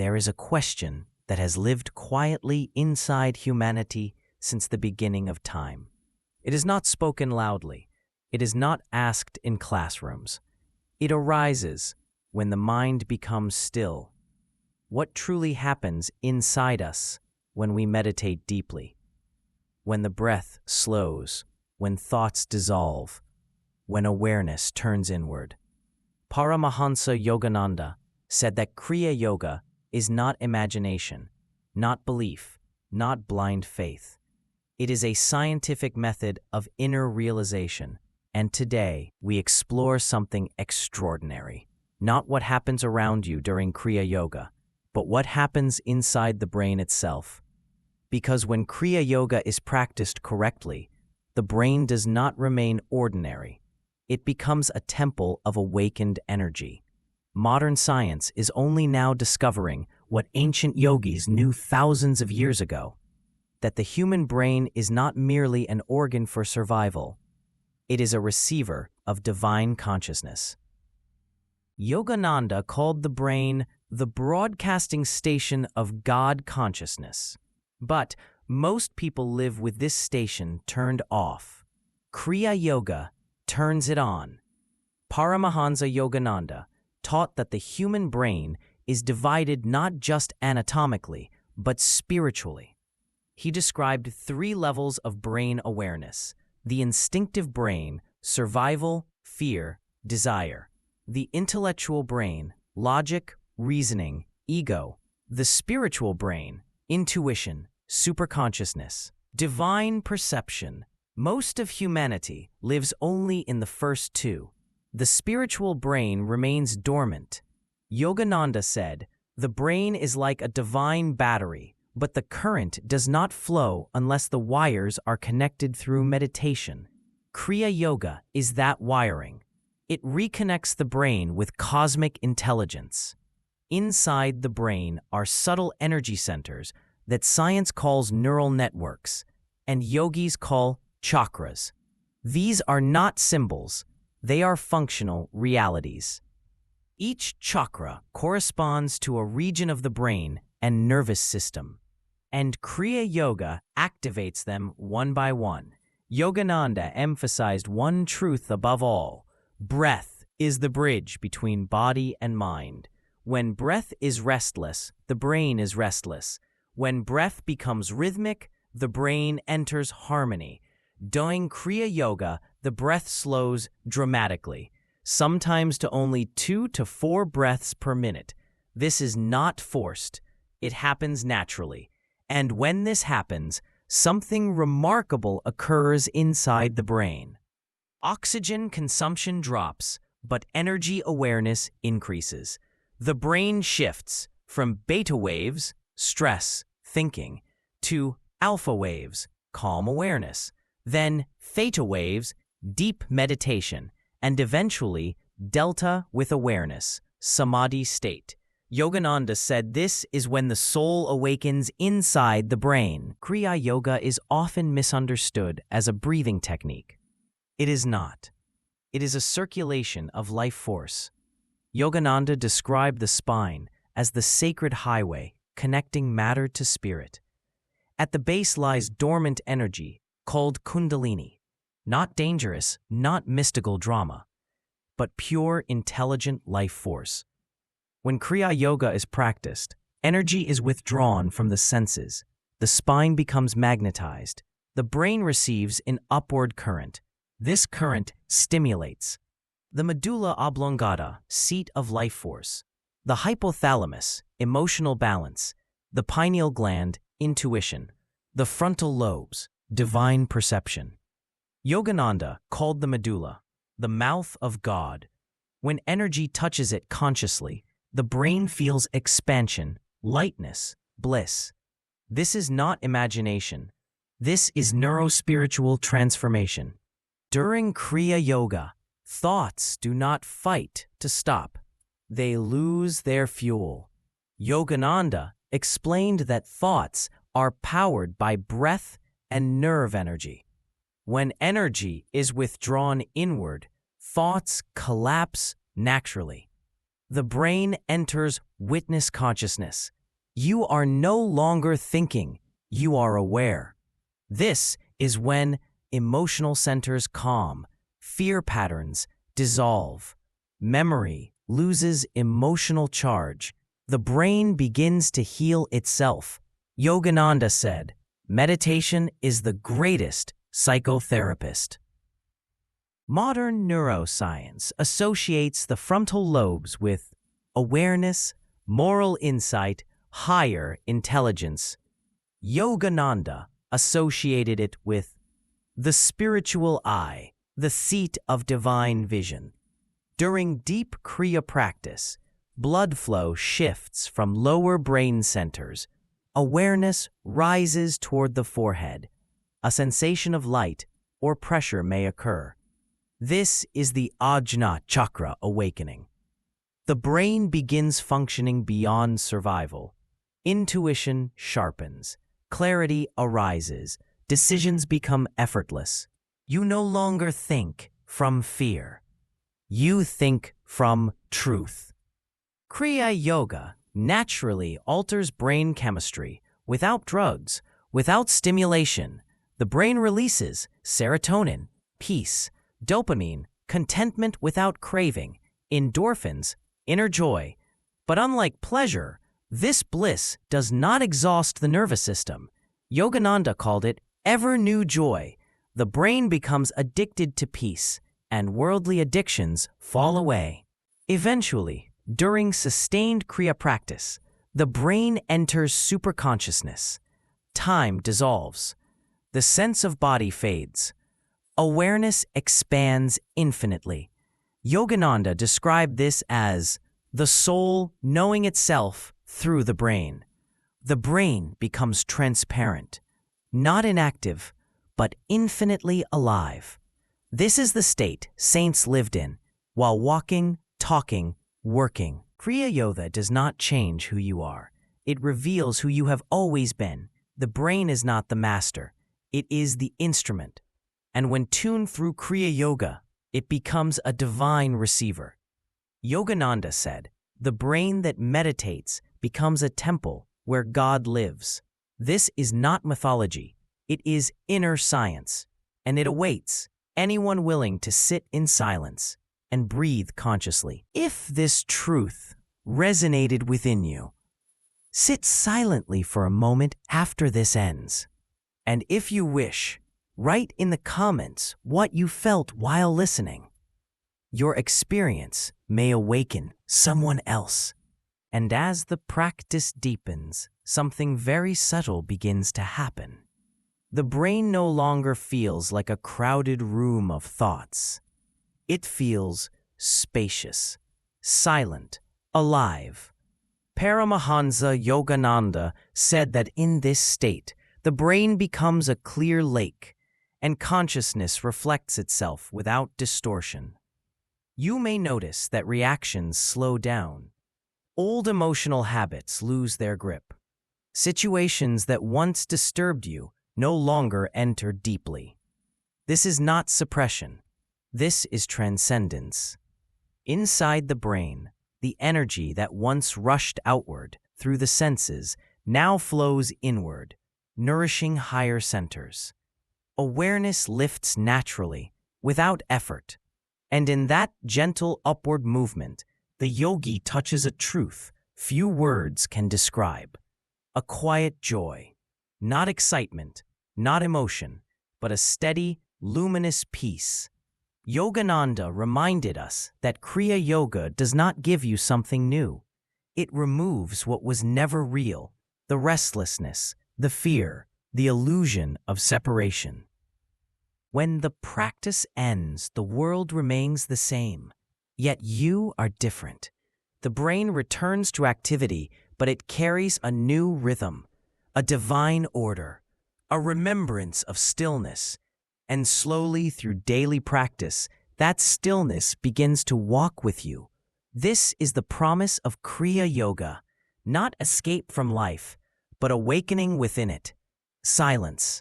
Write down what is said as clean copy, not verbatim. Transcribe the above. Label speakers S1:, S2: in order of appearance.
S1: there is a question that has lived quietly inside humanity since the beginning of time. It is not spoken loudly. It is not asked in classrooms. It arises when the mind becomes still. What truly happens inside us when we meditate deeply? When the breath slows, when thoughts dissolve, when awareness turns inward. Paramahansa Yogananda said that Kriya Yoga is not imagination, not belief, not blind faith. It is a scientific method of inner realization, and today we explore something extraordinary. Not what happens around you during Kriya Yoga, but what happens inside the brain itself. Because when Kriya Yoga is practiced correctly, the brain does not remain ordinary. It becomes a temple of awakened energy. Modern science is only now discovering what ancient yogis knew thousands of years ago, that the human brain is not merely an organ for survival. It is a receiver of divine consciousness. Yogananda called the brain the broadcasting station of God consciousness. But most people live with this station turned off. Kriya Yoga turns it on. Paramahansa Yogananda taught that the human brain is divided not just anatomically, but spiritually. He described 3 levels of brain awareness: the instinctive brain, survival, fear, desire; the intellectual brain, logic, reasoning, ego; the spiritual brain, intuition, superconsciousness, divine perception. Most of humanity lives only in the first 2. The spiritual brain remains dormant. Yogananda said, "The brain is like a divine battery, but the current does not flow unless the wires are connected through meditation." Kriya Yoga is that wiring. It reconnects the brain with cosmic intelligence. Inside the brain are subtle energy centers that science calls neural networks, and yogis call chakras. These are not symbols, they are functional realities. Each chakra corresponds to a region of the brain and nervous system, and Kriya Yoga activates them one by one. Yogananda emphasized one truth above all: breath is the bridge between body and mind. When breath is restless, the brain is restless. When breath becomes rhythmic, the brain enters harmony. During Kriya Yoga, the breath slows dramatically, sometimes to only 2 to 4 breaths per minute. This is not forced. It happens naturally. And when this happens, something remarkable occurs inside the brain. Oxygen consumption drops, but energy awareness increases. The brain shifts from beta waves, stress, thinking, to alpha waves, calm awareness, then theta waves, deep meditation, and eventually delta with awareness, samadhi state. Yogananda said this is when the soul awakens inside the brain. Kriya Yoga is often misunderstood as a breathing technique. It is not. It is a circulation of life force. Yogananda described the spine as the sacred highway connecting matter to spirit. At the base lies dormant energy called kundalini, not dangerous, not mystical drama, but pure, intelligent life force. When Kriya Yoga is practiced, energy is withdrawn from the senses. The spine becomes magnetized. The brain receives an upward current. This current stimulates the medulla oblongata, seat of life force; the hypothalamus, emotional balance; the pineal gland, intuition; the frontal lobes, divine perception. Yogananda called the medulla the mouth of God. When energy touches it consciously, the brain feels expansion, lightness, bliss. This is not imagination. This is neurospiritual transformation. During Kriya Yoga, thoughts do not fight to stop. They lose their fuel. Yogananda explained that thoughts are powered by breath and nerve energy. When energy is withdrawn inward, thoughts collapse naturally. The brain enters witness consciousness. You are no longer thinking, you are aware. This is when emotional centers calm, fear patterns dissolve, memory loses emotional charge, the brain begins to heal itself. Yogananda said, meditation is the greatest psychotherapist. Modern neuroscience associates the frontal lobes with awareness, moral insight, higher intelligence. Yogananda associated it with the spiritual eye, the seat of divine vision. During deep Kriya practice, blood flow shifts from lower brain centers. Awareness rises toward the forehead. A sensation of light or pressure may occur. This is the Ajna chakra awakening. The brain begins functioning beyond survival. Intuition sharpens. Clarity arises. Decisions become effortless. You no longer think from fear. You think from truth. Kriya Yoga naturally alters brain chemistry without drugs, without stimulation. The brain releases serotonin, peace, dopamine, contentment without craving, endorphins, inner joy. But unlike pleasure, this bliss does not exhaust the nervous system. Yogananda called it ever-new joy. The brain becomes addicted to peace, and worldly addictions fall away. Eventually, during sustained Kriya practice, the brain enters superconsciousness. Time dissolves. The sense of body fades. Awareness expands infinitely. Yogananda described this as the soul knowing itself through the brain. The brain becomes transparent, not inactive, but infinitely alive. This is the state saints lived in while walking, talking, working. Kriya Yoga does not change who you are. It reveals who you have always been. The brain is not the master. It is the instrument. And when tuned through Kriya Yoga, it becomes a divine receiver. Yogananda said, the brain that meditates becomes a temple where God lives. This is not mythology. It is inner science, and it awaits anyone willing to sit in silence and breathe consciously. If this truth resonated within you, sit silently for a moment after this ends. And if you wish, write in the comments what you felt while listening. Your experience may awaken someone else. And as the practice deepens, something very subtle begins to happen. The brain no longer feels like a crowded room of thoughts. It feels spacious, silent, alive. Paramahansa Yogananda said that in this state, the brain becomes a clear lake, and consciousness reflects itself without distortion. You may notice that reactions slow down. Old emotional habits lose their grip. Situations that once disturbed you no longer enter deeply. This is not suppression. This is transcendence. Inside the brain, the energy that once rushed outward through the senses now flows inward, nourishing higher centers. Awareness lifts naturally, without effort, and in that gentle upward movement, the yogi touches a truth few words can describe. A quiet joy, not excitement, not emotion, but a steady, luminous peace. Yogananda reminded us that Kriya Yoga does not give you something new. It removes what was never real, the restlessness, the fear, the illusion of separation. When the practice ends, the world remains the same, yet you are different. The brain returns to activity, but it carries a new rhythm, a divine order, a remembrance of stillness. And slowly through daily practice, that stillness begins to walk with you. This is the promise of Kriya Yoga, not escape from life, but awakening within it. Silence,